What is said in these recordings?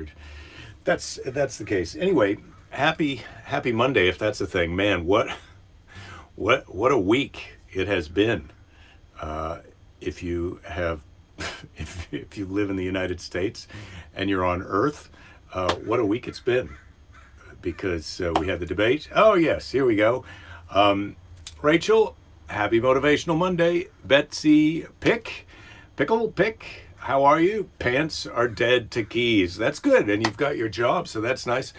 rude. That's the case. Anyway, happy Monday if that's the thing. Man, what a week it has been. If you have if you live in the United States and you're on Earth, what a week it's been. Because we had the debate. Oh yes, here we go. Rachel, happy Motivational Monday. Betsy, Pick, how are you? Pants are dead to keys. That's good, and you've got your job, so that's nice.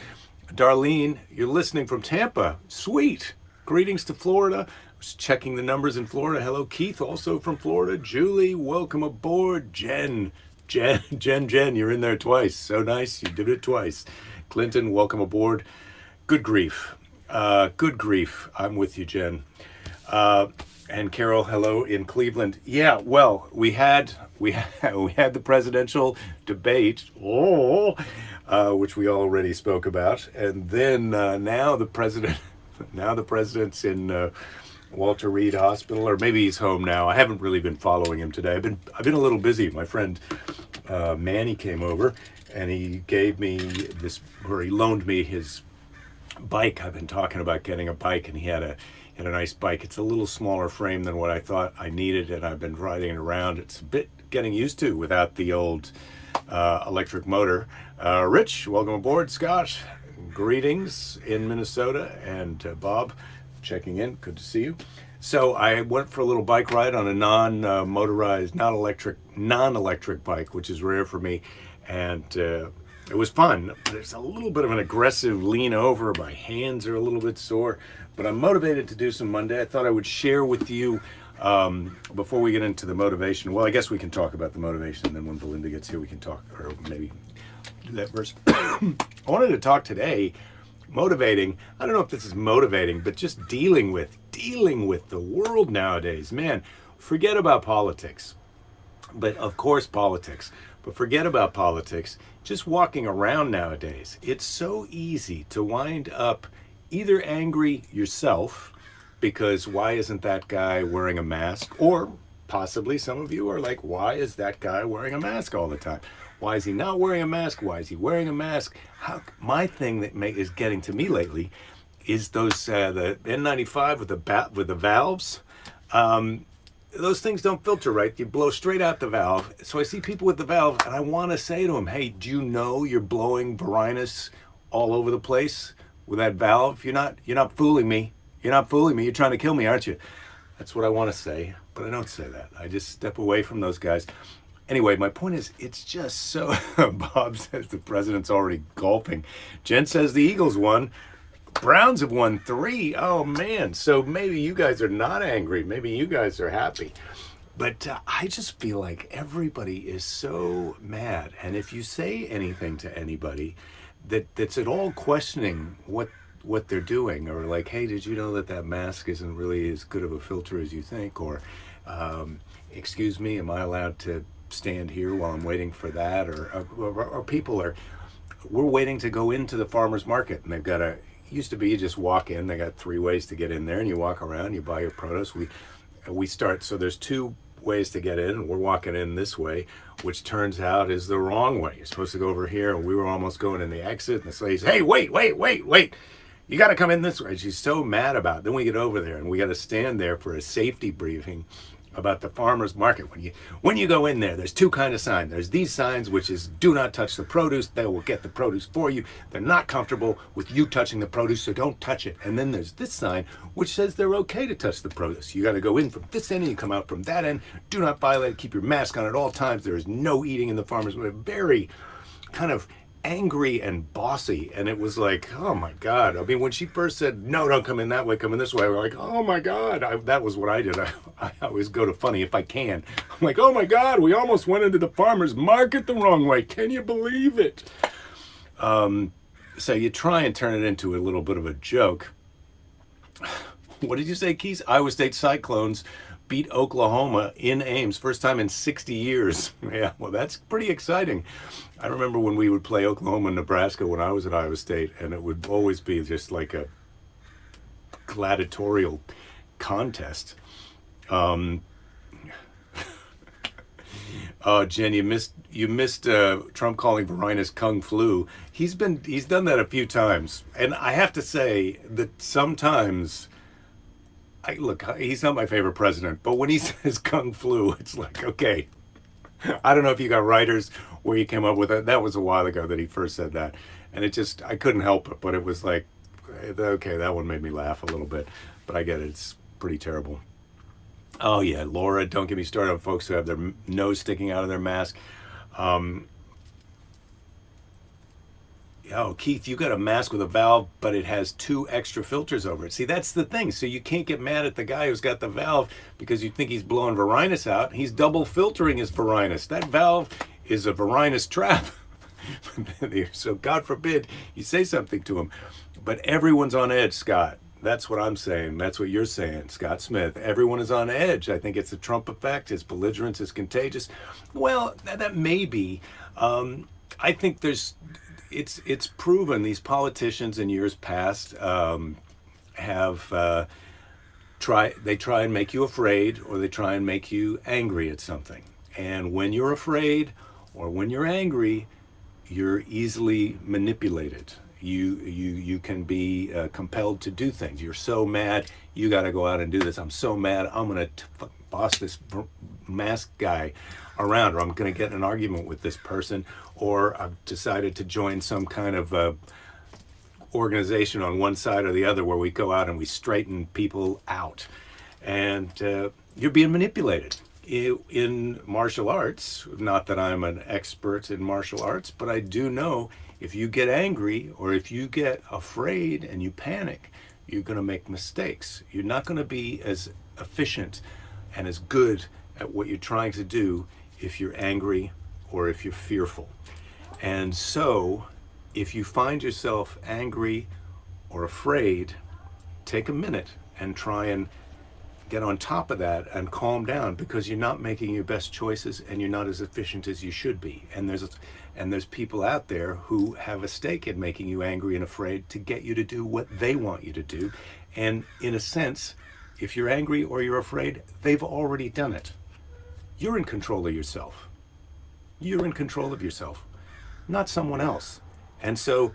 Darlene, you're listening from Tampa. Sweet. Greetings to Florida. I was checking the numbers in Florida. Hello, Keith, also from Florida. Julie, welcome aboard. Jen, you're in there twice. So nice, you did it twice. Clinton, welcome aboard. Good grief. Good grief. I'm with you, Jen. And Carol, hello in Cleveland. Yeah, well, we had the presidential debate, which we already spoke about, and then now the president's in Walter Reed Hospital, or maybe he's home now. I haven't really been following him today. I've been a little busy. My friend Manny came over, and he loaned me his bike. I've been talking about getting a bike, and he had a nice bike. It's a little smaller frame than what I thought I needed, and I've been riding it around. It's a bit getting used to without the old electric motor. Rich, welcome aboard. Scott, greetings in Minnesota, and Bob, checking in. Good to see you. So I went for a little bike ride on a non-motorized, non-electric bike, which is rare for me, and it was fun. There's a little bit of an aggressive lean over. My hands are a little bit sore, but I'm motivated to do some Monday. I thought I would share with you before we get into the motivation. Well, I guess we can talk about the motivation, and then when Belinda gets here, we can talk, or maybe do that first. I wanted to talk today, motivating. I don't know if this is motivating, but just dealing with the world nowadays. Man, forget about politics. But of course, politics. But forget about politics. Just walking around nowadays, it's so easy to wind up either angry yourself because why isn't that guy wearing a mask? Or possibly some of you are like, why is that guy wearing a mask all the time? Why is he not wearing a mask? Why is he wearing a mask? My thing that is getting to me lately is those the N95 with the valves. Those things don't filter right. You blow straight out the valve. So I see people with the valve, and I want to say to them, hey, do you know you're blowing Varinus all over the place with that valve? You're not fooling me. You're not fooling me. You're trying to kill me, aren't you? That's what I want to say, but I don't say that. I just step away from those guys. Anyway, my point is, it's just so... Bob says the president's already golfing. Jen says the Eagles won. Browns have won 3. Oh, man. So maybe you guys are not angry. Maybe you guys are happy. But I just feel like everybody is so mad. And if you say anything to anybody that's at all questioning what they're doing, or like, hey, did you know that mask isn't really as good of a filter as you think? Or, excuse me, am I allowed to stand here while I'm waiting for that? Or people we're waiting to go into the farmer's market, and they've got used to be you just walk in. They got 3 ways to get in there, and you walk around, you buy your produce. We start, so there's 2 ways to get in. We're walking in this way, which turns out is the wrong way. You're supposed to go over here, and we were almost going in the exit, and the lady's, hey, wait, you got to come in this way. She's so mad about it. Then we get over there, and we got to stand there for a safety briefing about the farmer's market. When you go in there, there's 2 kinds of signs. There's these signs, which is do not touch the produce. They will get the produce for you. They're not comfortable with you touching the produce, so don't touch it. And then there's this sign, which says they're okay to touch the produce. You got to go in from this end, and you come out from that end. Do not violate. Keep your mask on at all times. There is no eating in the farmer's market. Very kind of angry and bossy, and it was like, oh my God. I mean, when she first said, no, don't come in that way, come in this way, we're like, oh my God. That was what I did. I always go to funny if I can. I'm like, oh my God, we almost went into the farmer's market the wrong way. Can you believe it? So you try and turn it into a little bit of a joke. What did you say, Keith? Iowa State Cyclones beat Oklahoma in Ames, first time in 60 years. Yeah, well, that's pretty exciting. I remember when we would play Oklahoma and Nebraska when I was at Iowa State, and it would always be just like a gladiatorial contest. Oh, Jen, you missed Trump calling Varinus Kung Flu. He's done that a few times, and I have to say that sometimes I look. He's not my favorite president, but when he says Kung Flu, it's like okay. I don't know if you got writers where you came up with it. That was a while ago that he first said that, and it just I couldn't help it. But it was like, okay, that one made me laugh a little bit. But I get it. It's pretty terrible. Oh yeah, Laura, don't get me started on folks who have their nose sticking out of their mask. Um, oh, Keith, you got a mask with a valve, but it has two extra filters over it. See, that's the thing. So you can't get mad at the guy who's got the valve because you think he's blowing Varinus out. He's double filtering his Varinus. That valve is a Varinus trap. So God forbid you say something to him. But everyone's on edge, Scott. That's what I'm saying. That's what you're saying, Scott Smith. Everyone is on edge. I think it's the Trump effect. His belligerence is contagious. Well, that may be. I think it's proven these politicians in years past have they try and make you afraid or they try and make you angry at something. And when you're afraid or when you're angry, you're easily manipulated. You can be compelled to do things. You're so mad, you got to go out and do this. I'm so mad, I'm gonna boss this mask guy around, or I'm gonna get in an argument with this person, or I've decided to join some kind of organization on one side or the other where we go out and we straighten people out, and you're being manipulated. In martial arts, not that I'm an expert in martial arts, but I do know if you get angry or if you get afraid and you panic, you're going to make mistakes. You're not going to be as efficient and as good at what you're trying to do if you're angry or if you're fearful. And so, if you find yourself angry or afraid, take a minute and try and get on top of that and calm down, because you're not making your best choices and you're not as efficient as you should be. And there's people out there who have a stake in making you angry and afraid to get you to do what they want you to do. And in a sense, if you're angry or you're afraid, they've already done it. You're in control of yourself. You're in control of yourself, not someone else. And so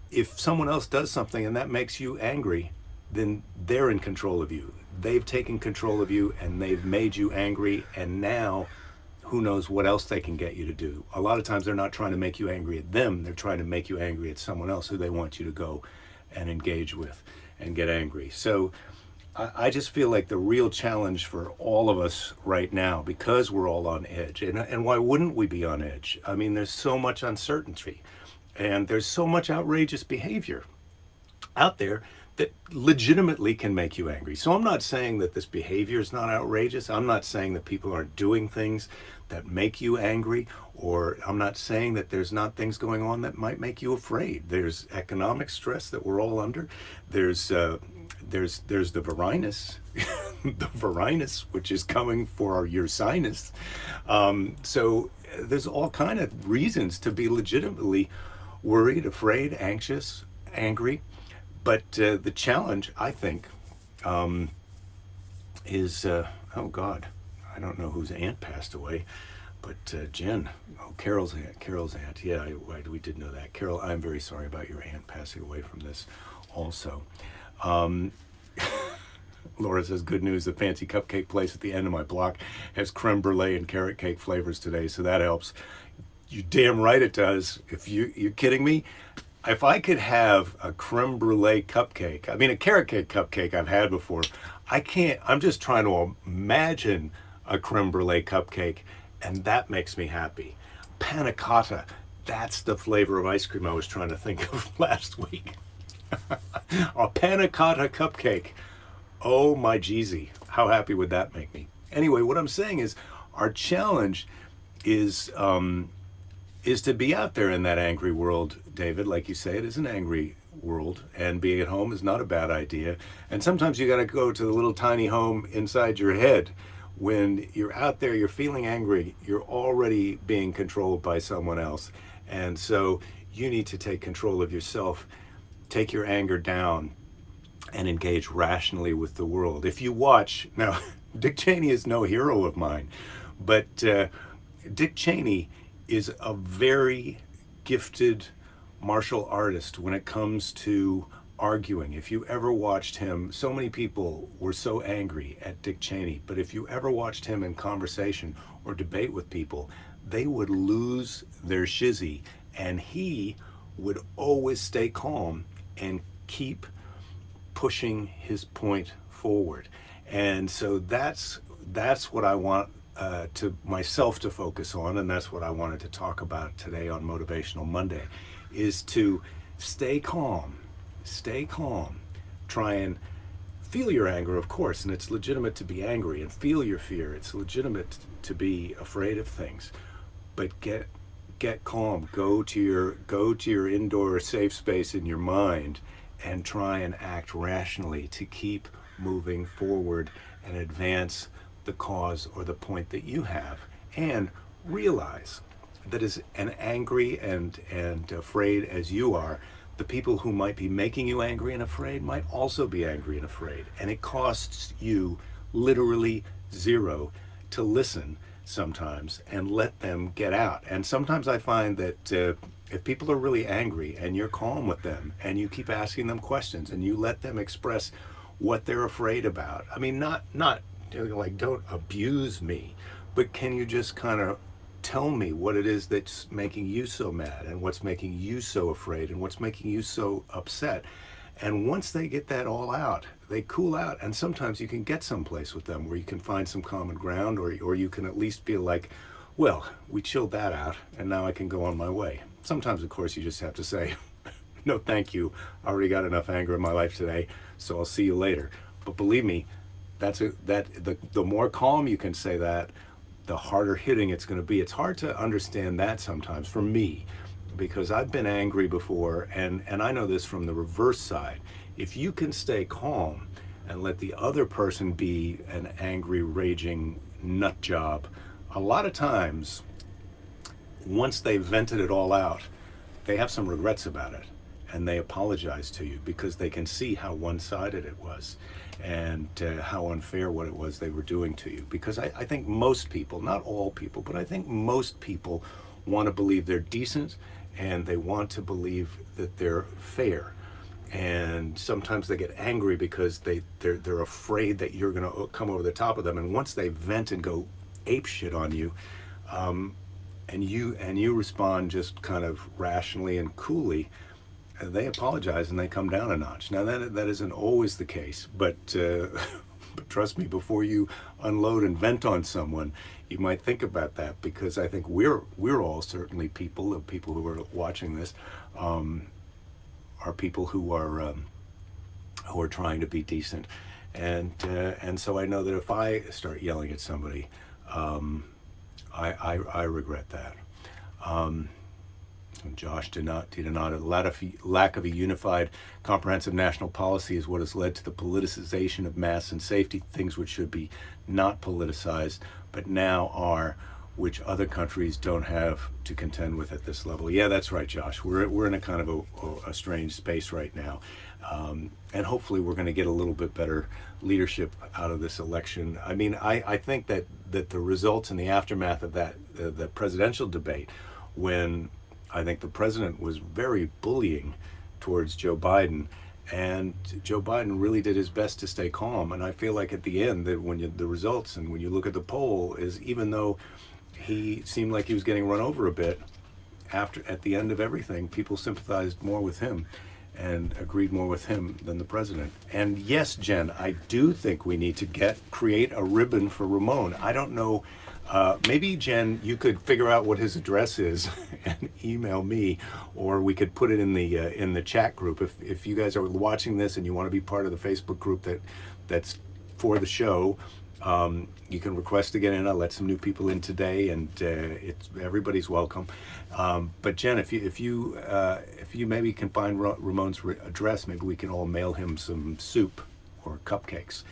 if someone else does something and that makes you angry, then they're in control of you. They've taken control of you and they've made you angry, and now who knows what else they can get you to do. A lot of times they're not trying to make you angry at them, they're trying to make you angry at someone else who they want you to go and engage with and get angry. So I just feel like the real challenge for all of us right now, because we're all on edge, and why wouldn't we be on edge? I mean, there's so much uncertainty and there's so much outrageous behavior out there that legitimately can make you angry. So I'm not saying that this behavior is not outrageous. I'm not saying that people aren't doing things that make you angry, or I'm not saying that there's not things going on that might make you afraid. There's economic stress that we're all under. There's the Varinus, the Varinus, which is coming for your sinus. So there's all kind of reasons to be legitimately worried, afraid, anxious, angry. But the challenge, I think, is, oh God, I don't know whose aunt passed away, but Jen, oh, Carol's aunt, yeah, we did know that. Carol, I'm very sorry about your aunt passing away from this also. Laura says, good news, the fancy cupcake place at the end of my block has creme brulee and carrot cake flavors today, so that helps. You damn right it does. If you're kidding me? If I could have a creme brulee cupcake, I mean a carrot cake cupcake I've had before, I can't, I'm just trying to imagine a creme brulee cupcake, and that makes me happy. Panna cotta, that's the flavor of ice cream I was trying to think of last week. A panna cotta cupcake. Oh my Jeezy, how happy would that make me? Anyway, what I'm saying is our challenge is to be out there in that angry world, David. Like you say, it is an angry world, and being at home is not a bad idea. And sometimes you got to go to the little tiny home inside your head. When you're out there, you're feeling angry, you're already being controlled by someone else. And so you need to take control of yourself, take your anger down, and engage rationally with the world. If you watch, now, Dick Cheney is no hero of mine, but Dick Cheney is a very gifted martial artist when it comes to arguing. If you ever watched him, so many people were so angry at Dick Cheney, but if you ever watched him in conversation or debate with people, they would lose their shizzy, and he would always stay calm and keep pushing his point forward. And so that's what I want to myself to focus on, and that's what I wanted to talk about today on Motivational Monday, is to stay calm. Try and feel your anger, of course, and it's legitimate to be angry, and feel your fear. It's legitimate to be afraid of things, but get calm. Go to your indoor safe space in your mind and try and act rationally to keep moving forward and advance the cause or the point that you have, and realize that as angry and afraid as you are, the people who might be making you angry and afraid might also be angry and afraid, and it costs you literally zero to listen sometimes and let them get out. And sometimes I find that if people are really angry and you're calm with them and you keep asking them questions and you let them express what they're afraid about, I mean, not like, don't abuse me, but can you just kind of tell me what it is that's making you so mad, and what's making you so afraid, and what's making you so upset. And once they get that all out, they cool out, and sometimes you can get someplace with them where you can find some common ground, or you can at least feel like, well, we chilled that out and now I can go on my way. Sometimes, of course, you just have to say, no thank you, I already got enough anger in my life today, so I'll see you later. But believe me, the more calm you can say that, the harder hitting it's going to be. It's hard to understand that sometimes for me, because I've been angry before, and I know this from the reverse side. If you can stay calm and let the other person be an angry, raging nut job, a lot of times, once they've vented it all out, they have some regrets about it, and they apologize to you because they can see how one-sided it was, and how unfair what it was they were doing to you. Because I think most people, not all people, but I think most people want to believe they're decent, and they want to believe that they're fair. And sometimes they get angry because they're afraid that you're going to come over the top of them. And once they vent and go ape shit on you, and you respond just kind of rationally and coolly, they apologize and they come down a notch. Now that isn't always the case, but but trust me, before you unload and vent on someone, you might think about that, because I think we're all certainly people who are watching this are people who are trying to be decent, and so I know that if I start yelling at somebody, I regret that. Josh did not. Lack of a unified, comprehensive national policy is what has led to the politicization of mass and safety, things which should be not politicized, but now are, which other countries don't have to contend with at this level. Yeah, that's right, Josh. We're in a kind of a strange space right now, and hopefully we're going to get a little bit better leadership out of this election. I mean, I think that the results and the aftermath of that, the presidential debate, when I think the president was very bullying towards Joe Biden, and Joe Biden really did his best to stay calm. And I feel like at the end, that when the results and when you look at the poll, is even though he seemed like he was getting run over a bit, at the end of everything, people sympathized more with him and agreed more with him than the president. And yes, Jen, I do think we need to create a ribbon for Ramon. I don't know. Maybe, Jen, you could figure out what his address is and email me, or we could put it in the chat group. If you guys are watching this and you want to be part of the Facebook group that's for the show, you can request to get in. I'll let some new people in today, and everybody's welcome. But Jen, if you maybe can find Ramon's address, maybe we can all mail him some soup or cupcakes.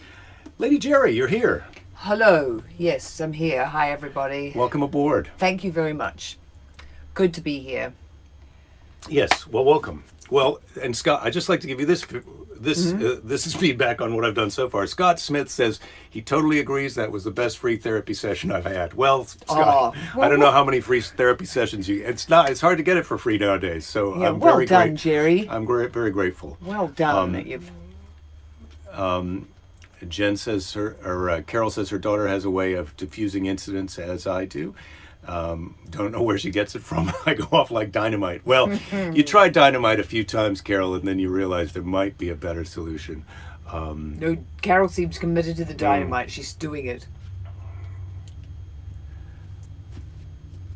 Lady Jerry, you're here. Hello. Yes, I'm here. Hi, everybody. Welcome aboard. Thank you very much. Good to be here. Yes, well, welcome. Well, and Scott, I'd just like to give you this is feedback on what I've done so far. Scott Smith says he totally agrees that was the best free therapy session I've had. Well, Scott, I don't know how many free therapy sessions you. It's hard to get it for free nowadays. So Yeah, I'm well very done, Jerry. I'm very grateful. Well done. You've Jen says Carol says her daughter has a way of diffusing incidents, as I do. Don't know where she gets it from. I go off like dynamite. Well, you tried dynamite a few times, Carol, and then you realize there might be a better solution. No, Carol seems committed to the dynamite. She's doing it.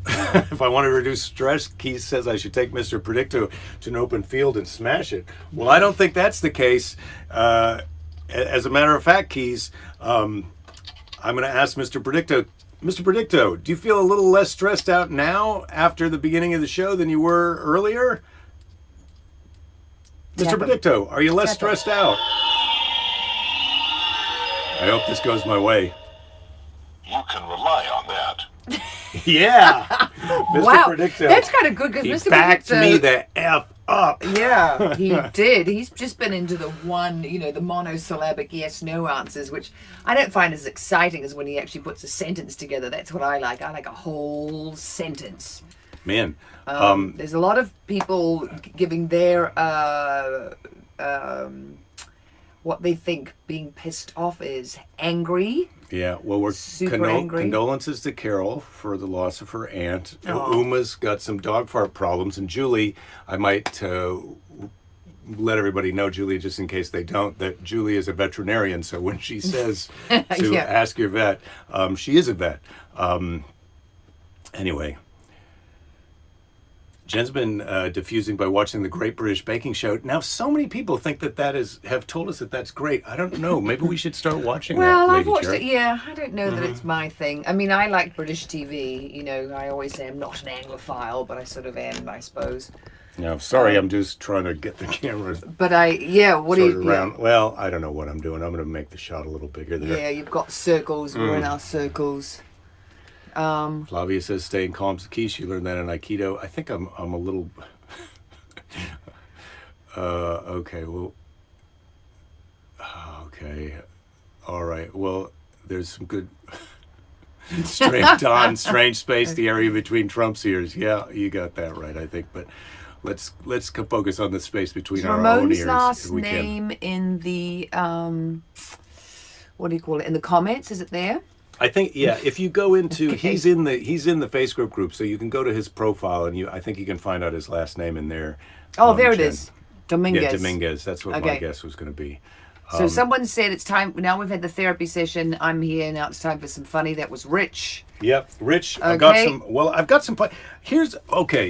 If I want to reduce stress, Keith says I should take Mr. Predicto to an open field and smash it. Well, I don't think that's the case. As a matter of fact, Keys, I'm going to ask Mr. Predicto. Mr. Predicto, do you feel a little less stressed out now after the beginning of the show than you were earlier? Mr. Predicto, are you less stressed out? I hope this goes my way. You can rely on that. Yeah. Mr. Wow, Predicto. that's kind of good because He Mr. backed Predicto, me the F up. Yeah, he did. He's just been into the the monosyllabic yes/no answers, which I don't find as exciting as when he actually puts a sentence together. That's what I like. I like a whole sentence. Man. There's a lot of people giving their what they think being pissed off is. Angry. Yeah, well, we're Super angry. condolences to Carol for the loss of her aunt. Oh. Uma's got some dog fart problems, and Julie, I might let everybody know, Julie, just in case they don't, that Julie is a veterinarian. So when she says to Yeah. ask your vet, she is a vet. Anyway. Jen's been diffusing by watching the Great British Baking Show. Now, so many people think have told us that that's great. I don't know. Maybe we should start watching Well, that, I've Lady watched Jerry. it. Yeah, I don't know that it's my thing. I mean, I like British TV. I always say I'm not an Anglophile, but I sort of am, I suppose. No, sorry, I'm just trying to get the camera But what do you? around. Well, I don't know what I'm doing. I'm going to make the shot a little bigger there. Yeah, you've got circles. We're in our circles. Flavia says, "Staying calm's the key." She learned that in Aikido. I think I'm a little. Okay. Well. Okay. All right. Well, there's some good. Strange space, the area between Trump's ears. Yeah, you got that right, I think. But let's focus on the space between our own Ramon's ears. last if we can. name in the what do you call it? In the comments, is it there? I think if you go into Okay. he's in the Facebook group, so you can go to his profile and I think you can find out his last name in there. Oh, there it Jen. is. Dominguez. Yeah, Dominguez. That's what my Okay. guess was going to be. So someone said it's time. Now we've had the therapy session. I'm here. Now it's time for some funny. That was Rich. Yep, Rich. Okay. I've got some.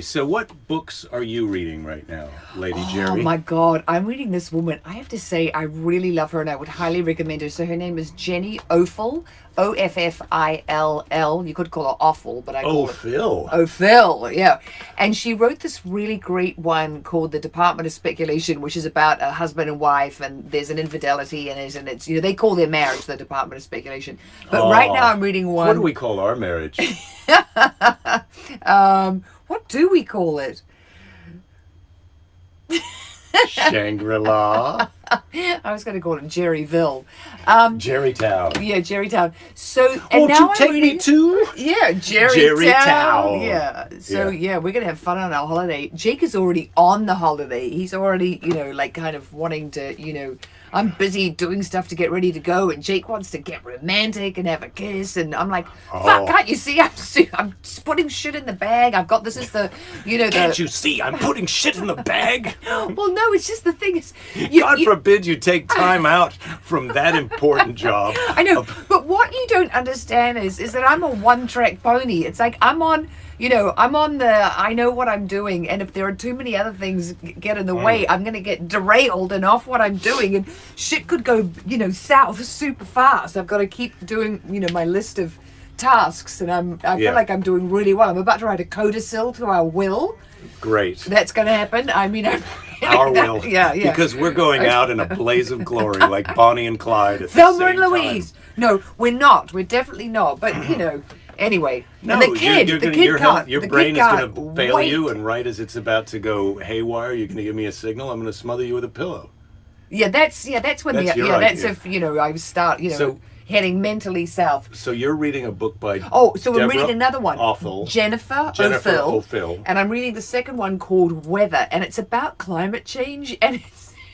So what books are you reading right now, Lady Jerry? Oh my God, I'm reading this woman. I have to say, I really love her and I would highly recommend her. So her name is Jenny Offill, Offill. You could call her Awful, but I call her Phil. Phil, yeah. And she wrote this really great one called The Department of Speculation, which is about a husband and wife, and there's an infidelity in it, and it's they call their marriage the Department of Speculation. But right now I'm reading one. What do we call our marriage? What do we call it? Shangri-La. I was going to call it Jerryville. Jerrytown. Yeah, Jerrytown. So, and Won't now you I'm take reading, me to? Yeah, Jerrytown. Yeah. So Yeah. we're gonna have fun on our holiday. Jake is already on the holiday. He's already, kind of wanting to, I'm busy doing stuff to get ready to go, and Jake wants to get romantic and have a kiss, and I'm like, fuck, can't you see? I'm just putting shit in the bag. I've got this is the, Can't you see? I'm putting shit in the bag. Well, no, it's just the thing is, God forbid you take time out from that important job. I know, but what you don't understand is that I'm a one-track pony. It's like I'm on I know what I'm doing, and if there are too many other things get in the way, I'm going to get derailed and off what I'm doing, and shit could go, south super fast. I've got to keep doing, my list of tasks, and I feel like I'm doing really well. I'm about to write a codicil to our will. Great. That's going to happen. I mean, Our will. Yeah. Because we're going out in a blaze of glory, like Bonnie and Clyde at the Thelma same and Louise. No, we're not. We're definitely not. But, Anyway, No, and the kid, you're the gonna, kid your, can't. your the kid brain is can't going to fail wait. you, and right as it's about to go haywire, you're going to give me a signal. I'm going to smother you with a pillow. That's when That's the your that's idea. if I start So- heading mentally south. So you're reading a book by Oh, so I'm Deborah reading another one. Awful. Jennifer O'Fill. And I'm reading the second one called Weather, and it's about climate change, and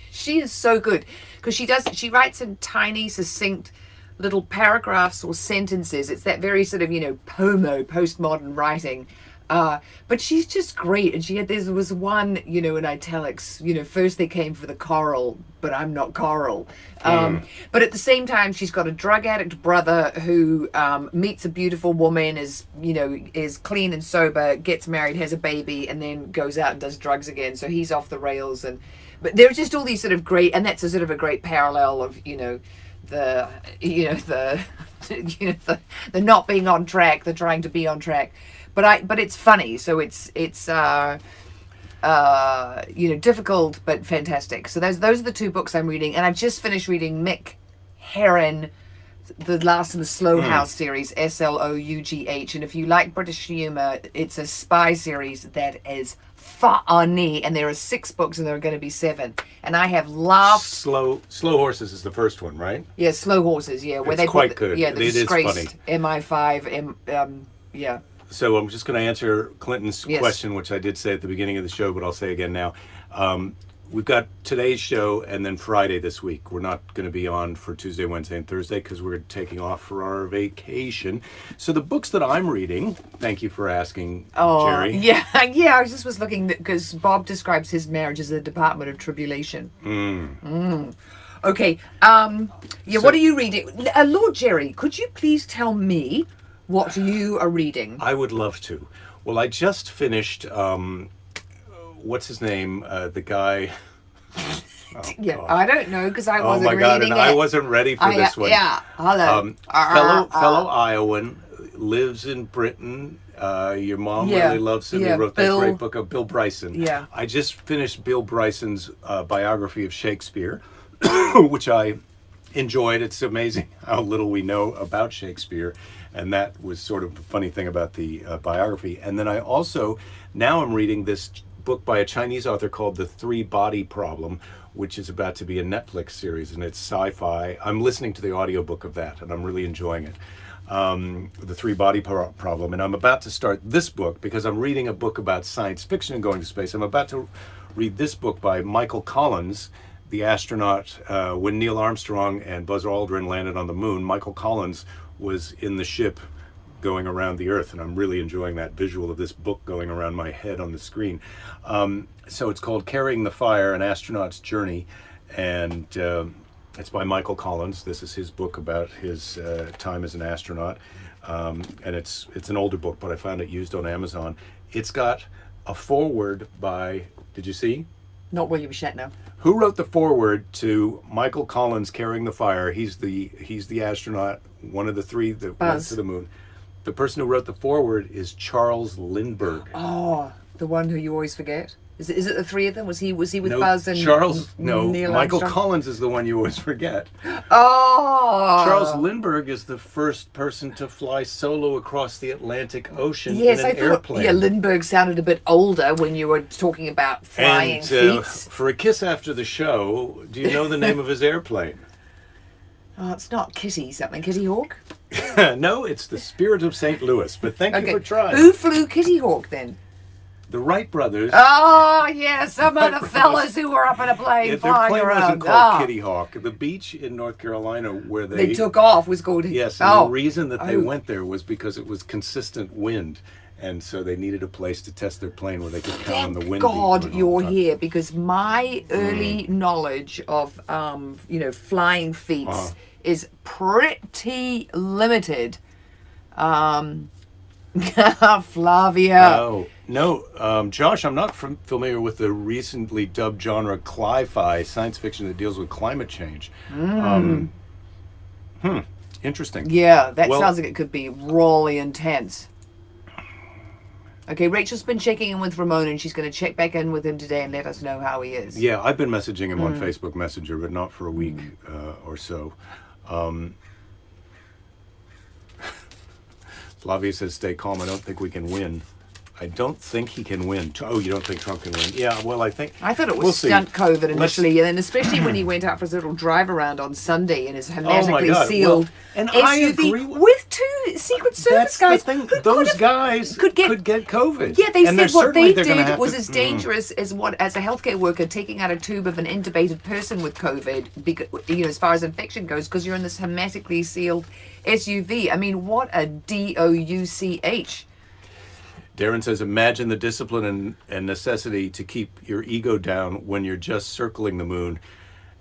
she is so good because she writes in tiny, succinct little paragraphs or sentences. It's that very sort of postmodern writing. But she's just great, and there was one in italics. First they came for the coral, but I'm not coral. But at the same time, she's got a drug addict brother who meets a beautiful woman, is clean and sober, gets married, has a baby, and then goes out and does drugs again. So he's off the rails, but there are just all these sort of great, and that's a sort of a great parallel of the not being on track, the trying to be on track. But it's funny, so it's difficult but fantastic. So those are the two books I'm reading, and I've just finished reading Mick Herron, the last in the Slough House series, Slough. And if you like British humour, it's a spy series that is funny, and there are 6 books, and there are going to be 7. And I have laughed. Slow Horses is the first one, right? Yeah, Slow Horses. Yeah, where It's they quite put good. the It is disgraced funny. MI5. Yeah. So I'm just going to answer Clinton's Yes. question, which I did say at the beginning of the show, but I'll say again now. We've got today's show and then Friday this week. We're not going to be on for Tuesday, Wednesday, and Thursday because we're taking off for our vacation. So the books that I'm reading, thank you for asking, Jerry. Yeah, I just was looking because Bob describes his marriage as a department of tribulation. Okay. What are you reading? Lord Jerry, could you please tell me what you are reading? I would love to. Well, I just finished, what's his name? The guy... Yeah, God. I don't know because I Oh wasn't my God, reading and it. I wasn't ready for this one. Yeah, hello. Fellow Iowan, lives in Britain. Your mom Yeah, really loves him. yeah, He wrote Bill- that great book of Bill Bryson. Yeah. I just finished Bill Bryson's biography of Shakespeare, which I enjoyed. It's amazing how little we know about Shakespeare, and that was sort of the funny thing about the biography. And then now I'm reading this book by a Chinese author called The Three Body Problem, which is about to be a Netflix series, and it's sci-fi. I'm listening to the audiobook of that, and I'm really enjoying it. The Three Body Problem. And I'm about to start this book because I'm reading a book about science fiction and going to space. I'm about to read this book by Michael Collins, the astronaut. When Neil Armstrong and Buzz Aldrin landed on the moon, Michael Collins was in the ship going around the Earth, and I'm really enjoying that visual of this book going around my head on the screen. So it's called Carrying the Fire, An Astronaut's Journey, and it's by Michael Collins. This is his book about his time as an astronaut, and it's an older book, but I found it used on Amazon. It's got a foreword by, did you see? Not William Shatner. Who wrote the foreword to Michael Collins' Carrying the Fire? He's the astronaut, one of the 3 that went Buzz. to the moon. The person who wrote the foreword is Charles Lindbergh. Oh, the one who you always forget. Is it the 3 of them? Was he with No, Buzz and Neil Michael Armstrong? Collins is the one you always forget. Oh, Charles Lindbergh is the first person to fly solo across the Atlantic Ocean Yes, in I an thought. airplane. Yeah, Lindbergh sounded a bit older when you were talking about flying and feats. for a kiss after the show, do you know the name of his airplane? Oh, it's not Kitty something. Kitty Hawk. No, it's the Spirit of St. Louis. But thank you for trying. Who flew Kitty Hawk then? The Wright brothers. Oh, yeah, some of the fellas who were up in a plane Their flying plane around. wasn't called Kitty Hawk. The beach in North Carolina where They took off was called. Yes, and the reason that they went there was because it was consistent wind, and so they needed a place to test their plane where they could count on the wind. Thank God being you're all the time. here, because my early knowledge of flying feats is pretty limited. Flavia. Oh, no, Josh, I'm not familiar with the recently dubbed genre cli-fi, science fiction that deals with climate change. Interesting. Yeah, that Well- sounds like it could be really intense. Okay, Rachel's been checking in with Ramon, and she's going to check back in with him today and let us know how he is. Yeah, I've been messaging him on Facebook Messenger, but not for a week or so. Flavia says, stay calm. I don't think we can win. I don't think he can win. Oh, you don't think Trump can win? Yeah, well, I thought it was we'll see. stunt COVID initially, and then especially when he went out for his little drive around on Sunday in his hermetically God. sealed Well, and I SUV agree with two Secret Service That's guys. the thing. who Those could've- guys could get COVID. Yeah, they And said what they they're gonna did have was to- as dangerous as a healthcare worker taking out a tube of an intubated person with COVID, because, as far as infection goes, because you're in this hermetically sealed SUV. I mean, what a DOUCH. Darren says, imagine the discipline and necessity to keep your ego down when you're just circling the moon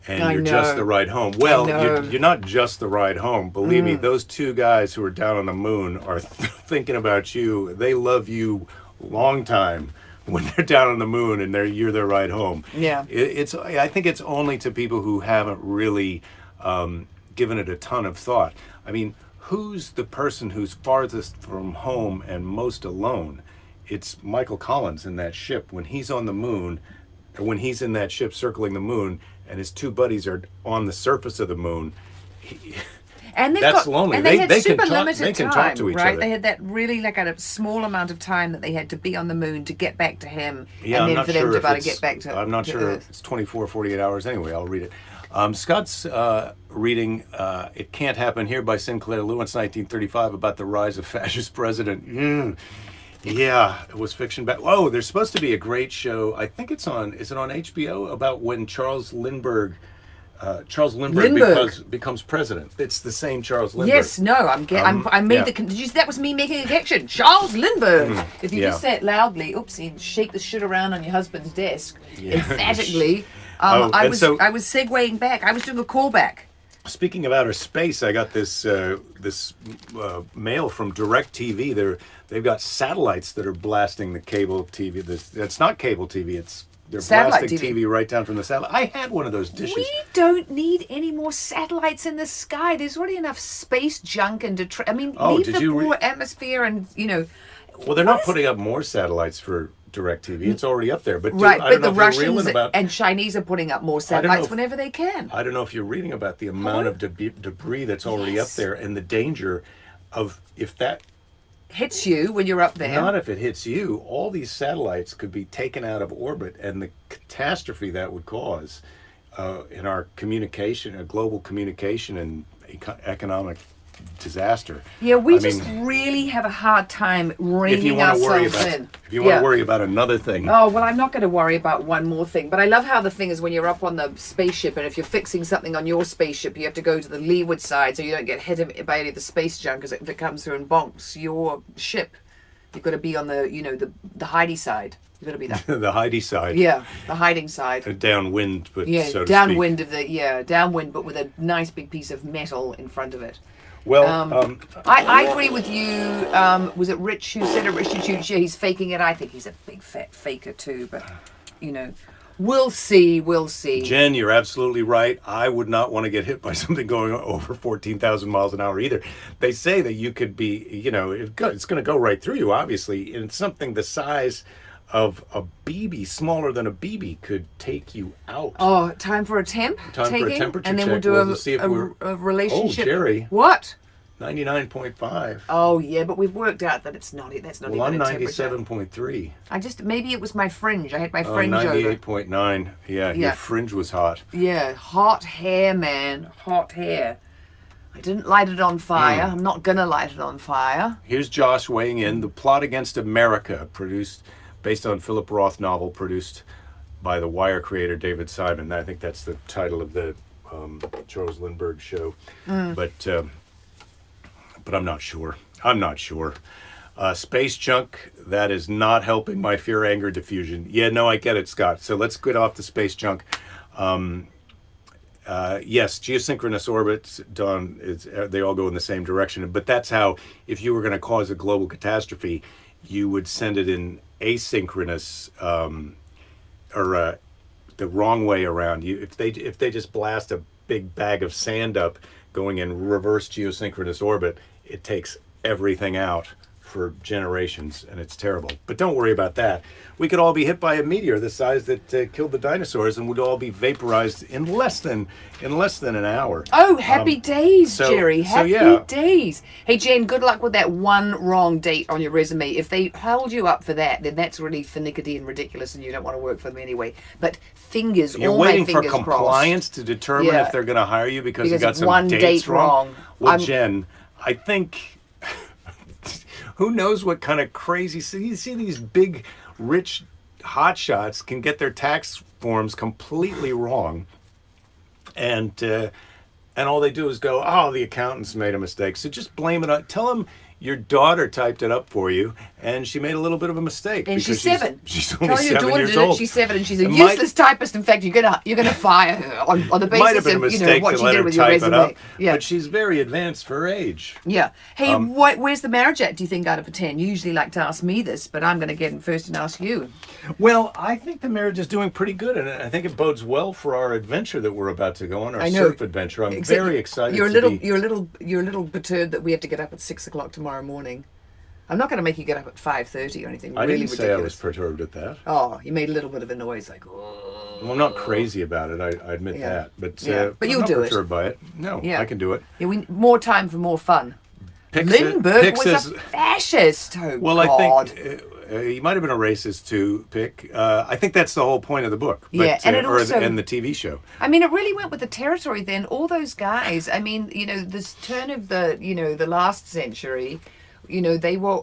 and you're just the ride home. Well, you're not just the ride home. Believe me, those two guys who are down on the moon are thinking about you. They love you long time when they're down on the moon and you're their ride home. Yeah. I think it's only to people who haven't really given it a ton of thought. I mean, who's the person who's farthest from home and most alone? It's Michael Collins in that ship. When he's on the moon, or when he's in that ship circling the moon, and his two buddies are on the surface of the moon, And that's lonely. And they had super can limited talk time, to each right? other. They had that really like a small amount of time that they had to be on the moon to get back to him, Yeah, and I'm then not for sure them to if be able to it's- get back to. I'm not to sure Earth. if it's 24, 48 hours anyway. I'll read it. Scott's reading It Can't Happen Here by Sinclair Lewis, 1935, about the rise of fascist president. Yeah, it was fiction back. Whoa, there's supposed to be a great show. I think is it on HBO, about when Charles Lindbergh becomes president. It's the same Charles Lindbergh. Yes, no, I made the. Did you? That was me making a connection. Charles Lindbergh. If you just say it loudly, oopsie, and shake the shit around on your husband's desk emphatically. I was segueing back. I was doing a callback. Speaking of outer space, I got this mail from DirecTV. They've got satellites that are blasting the cable TV. It's not cable TV. They're Satellite blasting TV right down from the satellite. I had one of those dishes. We don't need any more satellites in the sky. There's already enough space junk and leave the poor atmosphere and Well, they're not putting up more satellites for DirecTV. It's already up there. But right, I don't but the know if you're Russians about, and Chinese are putting up more satellites whenever they can. I don't know if you're reading about the amount of debris that's already up there and the danger of if that hits you when you're up there. Not if it hits you. All these satellites could be taken out of orbit, and the catastrophe that would cause in our communication, global communication, and economic disaster. Yeah, we really have a hard time reining ourselves in. If you want to worry about another thing. Oh, well, I'm not going to worry about one more thing. But I love how the thing is when you're up on the spaceship, and if you're fixing something on your spaceship, you have to go to the leeward side so you don't get hit by any of the space junk, because if it comes through and bonks your ship, you've got to be on the hidey side. You've got to be that. The hidey side. Yeah, the hiding side. Downwind, but so to downwind speak. Downwind, but with a nice big piece of metal in front of it. Well, I agree with you. Was it Rich who said it? Richard Tucci, he's faking it. I think he's a big fat faker too. But we'll see. We'll see. Jen, you're absolutely right. I would not want to get hit by something going over 14,000 miles an hour either. They say that you could be, it's going to go right through you, obviously. And something the size of a BB, smaller than a BB, could take you out. Oh, time for a temp? For a temperature and then check. we'll do a relationship. Oh, Jerry. What? 99.5. Oh, yeah, but we've worked out that it's not. That's not well, even I'm a temperature. 97.3. Maybe it was my fringe. I had my fringe over. 98.9. Yeah, your fringe was hot. Yeah, hot hair, man. Hot hair. I didn't light it on fire. I'm not going to light it on fire. Here's Josh weighing in. The Plot Against America, based on Philip Roth novel, produced by the Wire creator David Simon. I think that's the title of the Charles Lindbergh show. But I'm not sure. Space junk, that is not helping my fear, anger, diffusion. Yeah, no, I get it, Scott. So let's get off the space junk. Yes, geosynchronous orbits, Don, they all go in the same direction. But that's how, if you were going to cause a global catastrophe, you would send it in asynchronous, or the wrong way around. If they just blast a big bag of sand up going in reverse geosynchronous orbit, it takes everything out for generations, and it's terrible. But don't worry about that. We could all be hit by a meteor the size that killed the dinosaurs, and would all be vaporized in less than an hour. Oh, happy days, so- Jerry. so Happy yeah. days. Hey, Jen, good luck with that one wrong date on your resume. If they hold you up for that, then that's really finicky and ridiculous, and you don't want to work for them anyway. But You're all waiting my for fingers compliance to determine Yeah. if they're going to hire you because you Because got some one dates date wrong. Well, Jen, I think who knows what kind of crazy. You see these big, rich hotshots can get their tax forms completely wrong, and all they do is go, "Oh, the accountants made a mistake." So just blame it on. Tell them your daughter typed it up for you, and she made a little bit of a mistake. And because she's 7. She's Tell only your 7 daughter years did it. old. She's 7, and she's a It might- useless typist. In fact, you're gonna fire her on the It might basis have been a of mistake what to she let did her with your type it resume. up, Yeah, but she's very advanced for her age. yeah. Hey, where's the marriage at? Do you think out of a 10? You usually like to ask me this, but I'm going to get in first and ask you. Well, I think the marriage is doing pretty good, and I think it bodes well for our adventure that we're about to go on, our I know. surf adventure. I'm Except very excited. You're a to little, be... you're a little perturbed that we have to get up at 6 o'clock tomorrow morning. I'm not going to make you get up at 5:30 or anything. I really didn't say I was ridiculous. perturbed at that. Oh, you made a little bit of a noise, like oh. Well, I'm not crazy about it. I admit Yeah. that, but Yeah. But I'm you'll not do it. perturbed by it. No, Yeah. I can do it. Yeah, we more time for more fun. Pick Lindbergh was says- a fascist. Oh, Well, God. I think he might have been a racist too, Pick. I think that's the whole point of the book. But, Yeah, and it also- and the TV show. I mean, it really went with the territory then. All those guys, I mean, this turn of the last century, they were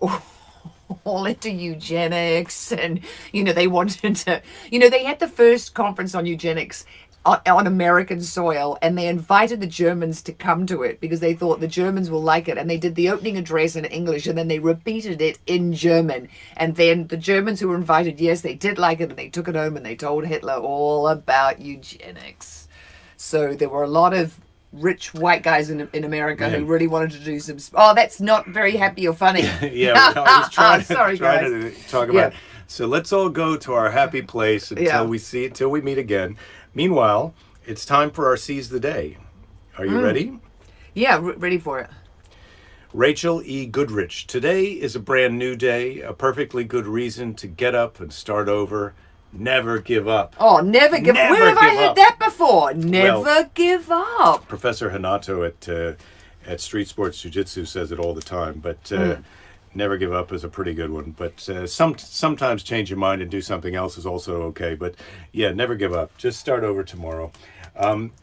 all into eugenics and, they wanted to, they had the first conference on eugenics on American soil, and they invited the Germans to come to it because they thought the Germans will like it, and they did the opening address in English and then they repeated it in German, and then the Germans who were invited, yes, they did like it, and they took it home and they told Hitler all about eugenics. So there were a lot of rich white guys in America who really wanted to do some that's not very happy or funny. Yeah, I was trying, Sorry, trying guys. to talk about. Yeah. So let's all go to our happy place until we meet again. Meanwhile, it's time for our Seize the Day. Are you ready? Yeah, ready for it. Rachel E. Goodrich. Today is a brand new day, a perfectly good reason to get up and start over. Never give up. Oh, never give up. Never Where have I give heard up. that before? Never give up. Professor Hanato at Street Sports Jiu-Jitsu says it all the time, but never give up is a pretty good one. But sometimes change your mind and do something else is also okay. But yeah, never give up. Just start over tomorrow.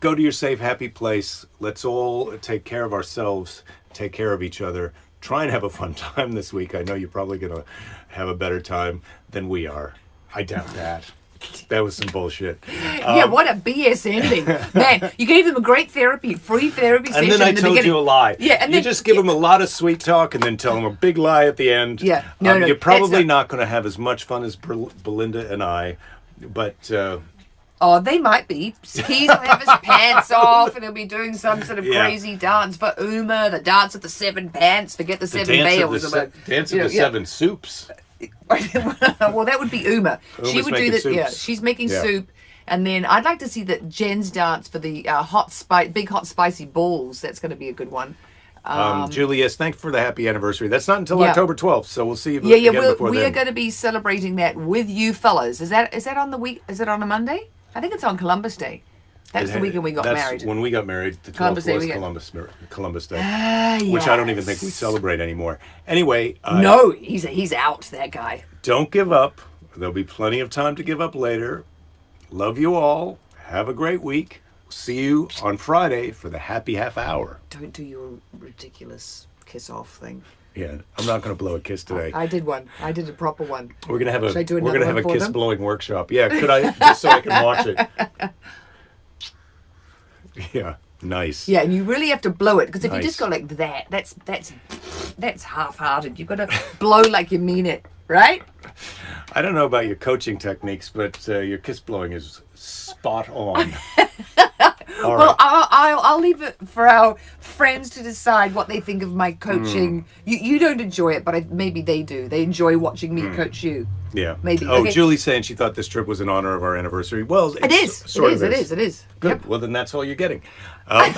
Go to your safe, happy place. Let's all take care of ourselves, take care of each other. Try and have a fun time this week. I know you're probably going to have a better time than we are. I doubt that. That was some bullshit. Yeah, what a BS ending. Man, you gave them a great free therapy session And then I in the told beginning. you a lie. Yeah, and you then just give them a lot of sweet talk and then tell them a big lie at the end. Yeah, no, You're that's probably not going to have as much fun as Belinda and I, but Oh, they might be. He's will have his pants off and he'll be doing some sort of Yeah. crazy dance for Uma, the dance of the 7 pants, forget the the 7 veils. dance of the 7 soups. Well, that would be Uma. She Uma's would do making that. Yeah, soups. she's making Yeah. soup. And then I'd like to see that Jen's dance for the big hot spicy balls. That's going to be a good one. Julie, yes, thanks for the happy anniversary. That's not until Yeah. October 12th, so we'll see you Yeah, again before we then. are going to be celebrating that with you fellas. Is that on the week? Is it on a Monday? I think it's on Columbus Day. That's the weekend we got That's married. when we got married. The 12th Columbus Day, was we got- Columbus Day, which I don't even think we celebrate anymore. Anyway, No, he's out. That guy. don't give up. There'll be plenty of time to give up later. Love you all. Have a great week. See you on Friday for the happy half hour. Don't do your ridiculous kiss off thing. Yeah, I'm not going to blow a kiss today. I did one. I did a proper one. We're gonna have Should I do we're another gonna have one a for kiss them? blowing workshop. Yeah, could I just so I can watch it? Yeah, nice. Yeah, and you really have to blow it because if you Nice. just go like that, that's half-hearted. You've got to blow like you mean it, right? I don't know about your coaching techniques, but your kiss blowing is spot on. All Well, right. I'll leave it for our friends to decide what they think of my coaching. You don't enjoy it, but maybe they do. They enjoy watching me coach you. Yeah. Maybe. Oh, Okay. Julie's saying she thought this trip was in honor of our anniversary. Well, It is. Sort It of is. Good. Yep. Well, then that's all you're getting. No.